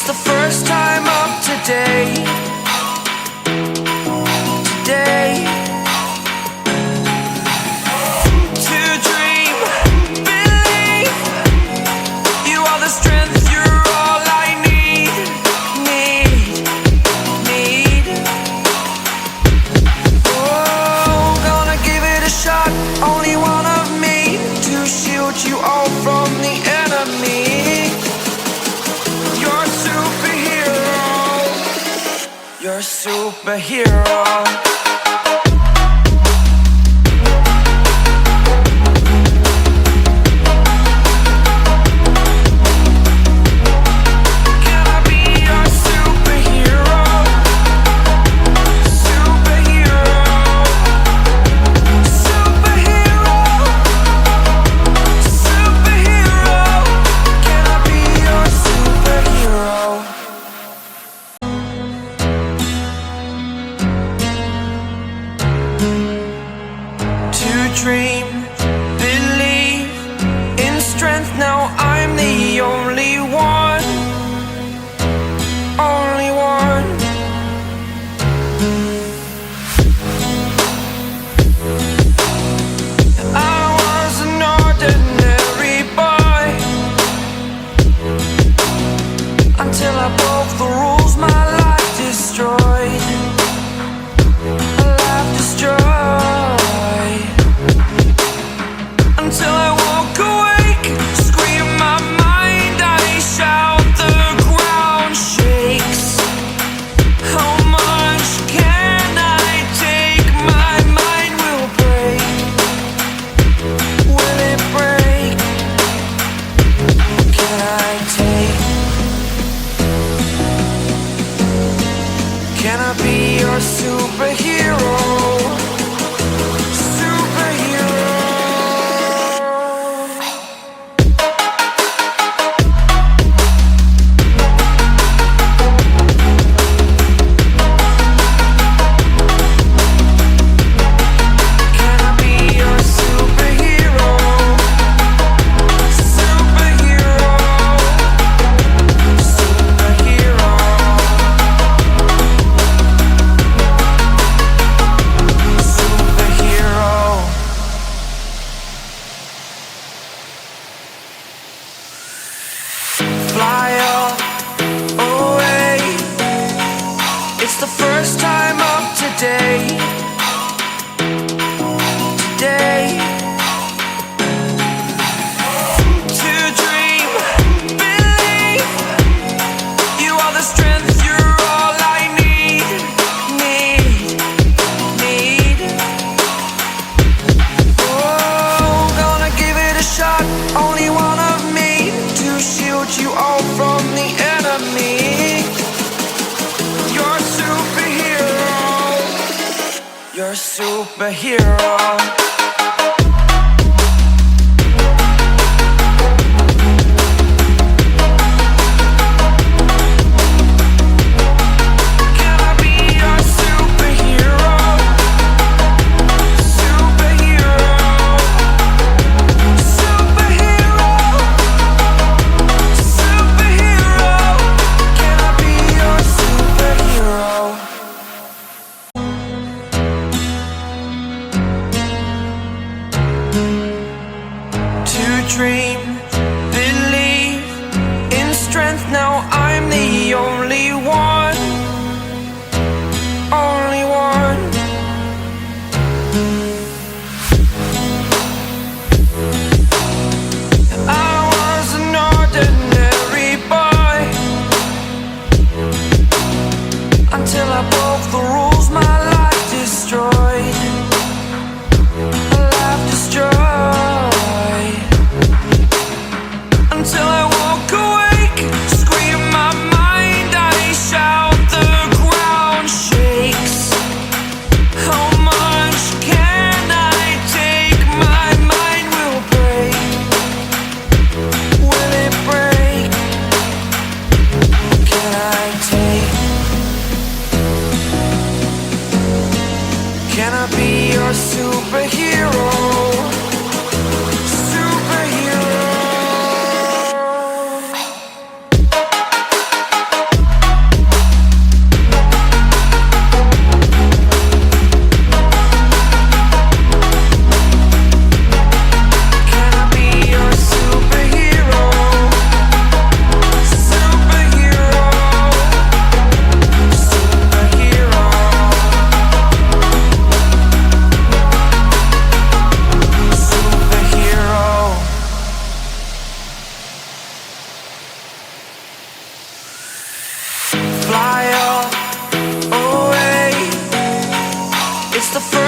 It's the first time of today. Today. To dream, believe. You are the strength, you're all I need. Oh, gonna give it a shot. Only one of me to shield you all from the enemy. You're a superhero. You're a superhero. Dream, believe in strength. Now I'm the only one, only one. I was an ordinary boy until I broke the rules. My life destroyed, my life destroyed. Until I walk awake, scream my mind, I shout, the ground shakes. How much can I take? My mind will break. Will it break? Can I take? Can I be your superhero? Fly away. It's the first time of today. Today. To dream, believe. You are the strength, you're all I need. Oh, gonna give it a shot. Only one of me to shield you all from the enemy. You're a superhero. You're a superhero.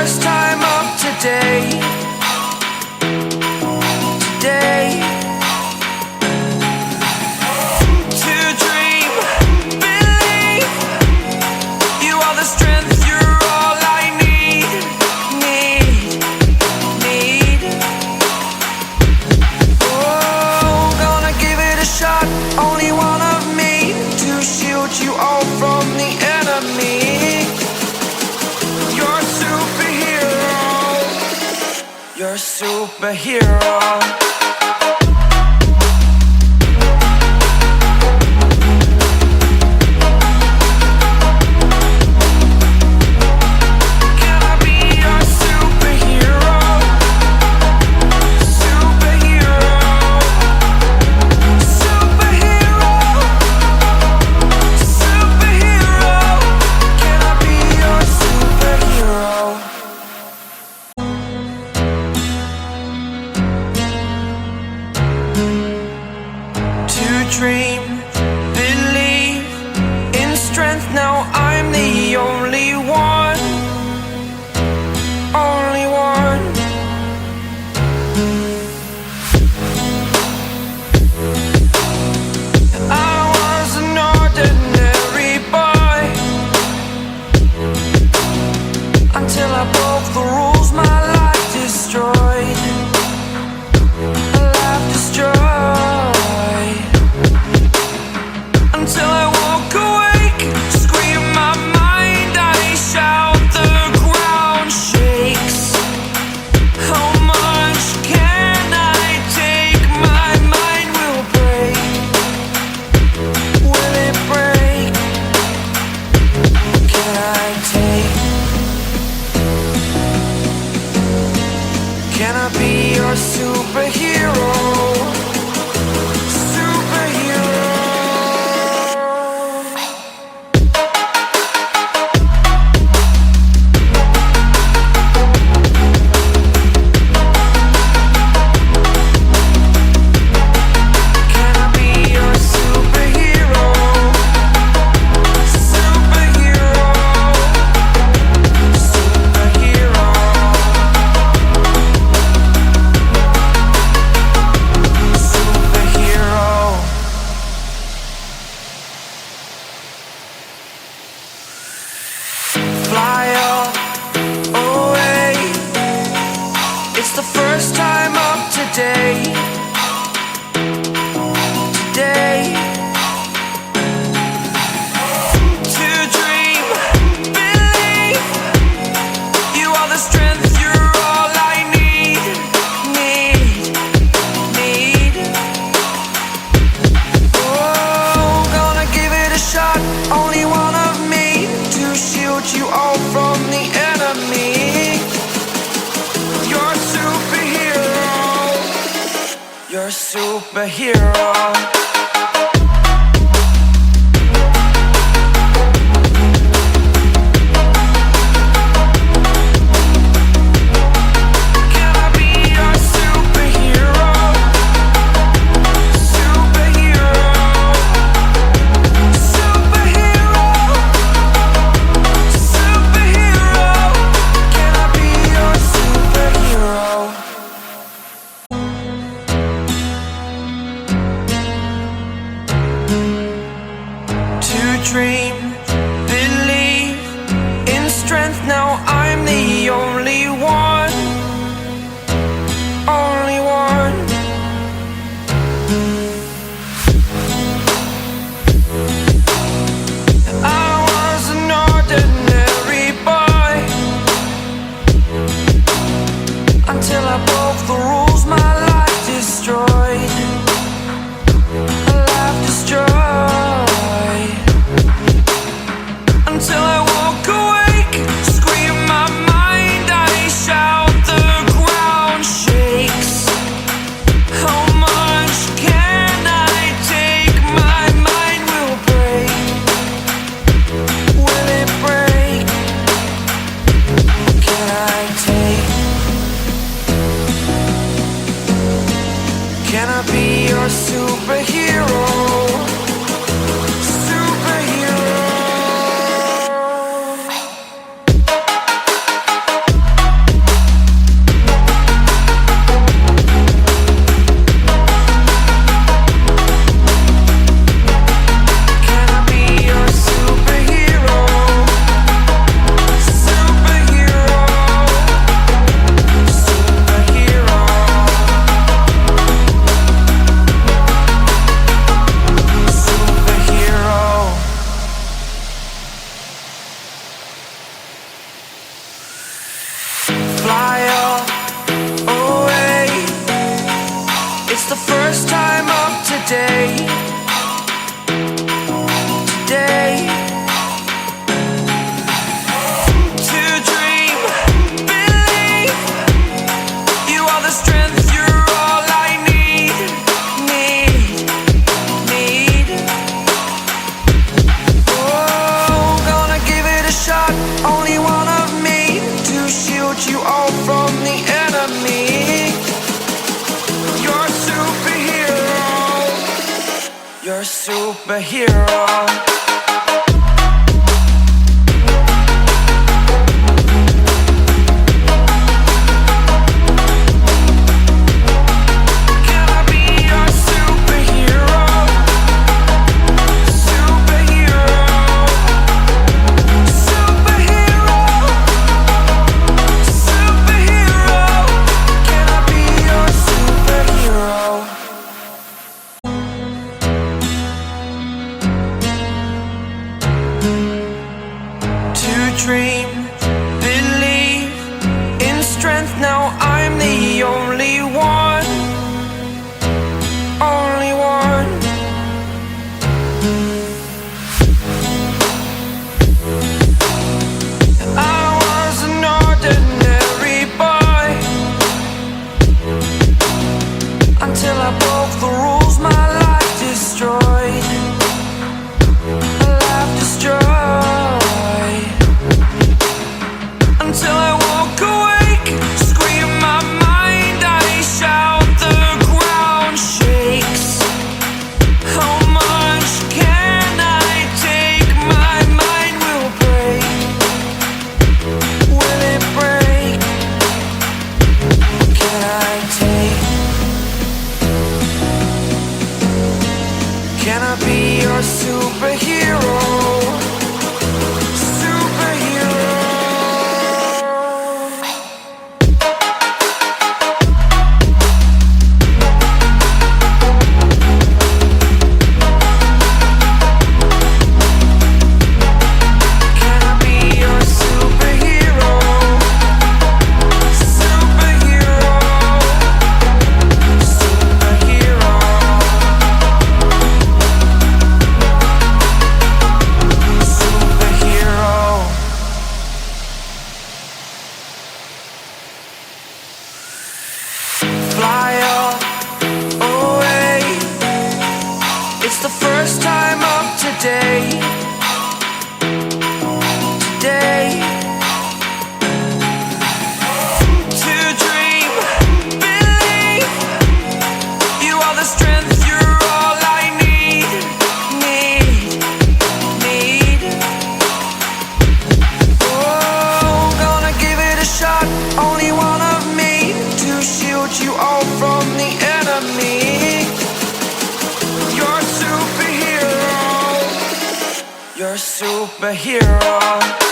first time up today. Today. To dream, believe. You are the strength, you're all I need. Oh, gonna give it a shot. Only one of me to shield you all from the enemy. You're a superhero. You're a superhero. Dream, believe in strength. Now I'm the only one, only one. I was an ordinary boy until I broke the rules. My life destroyed, a life destroyed. Until I walk awake, scream my mind, I shout, the ground shakes. How much can I take? My mind will break. Will it break? Can I take? Can I be your superhero? It's the first time up today. Today. To dream, believe. You are the strength, you're all I need. Oh, gonna give it a shot. Only one of me to shield you all from the enemy. You're a superhero. Dream, believe in strength. Now I'm the only one, only one. I was an ordinary boy until I broke the rules. My life destroyed, a life destroyed. superhero. Dream, believe in strength. Now I'm the only one, only one. I was an ordinary boy until I broke the rules. My life destroyed, life destroyed. Until I walk awake, scream my mind, I shout, the ground shakes. How much can I take? My mind will break. Will it break? Can I take? Can I be your superhero? Fly away. It's the first time of today. To dream, believe. You are the strength, you're all I need. Oh, gonna give it a shot. Only one of me to shield you all from the enemy. You're a superhero. You're a superhero.